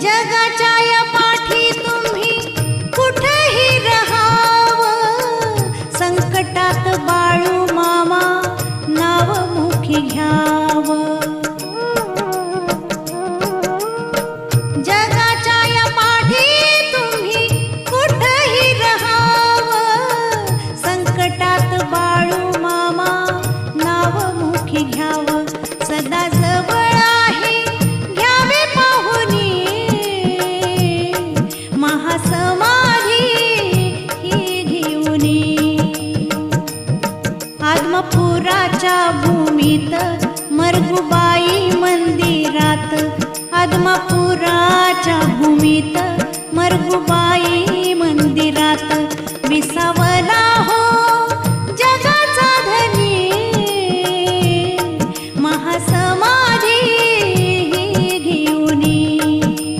जगाच्या या पाठी तुम्ही कुठेही रहावं, संकटात बाळू मामा नाव मुखी घ्यावं. जगाच्या या पाठी तुम्ही कुठेही रहावं, संकटात बाळू मामा नाव मुखी घ्यावं. सदा जवळ आहे घ्यावे पाहुनी, महासमाधी ही घेऊनी. आदमापुराच्या भूमीत मरगुबाई मंदिरात, आदमापुराच्या भूमीत मरगुबाई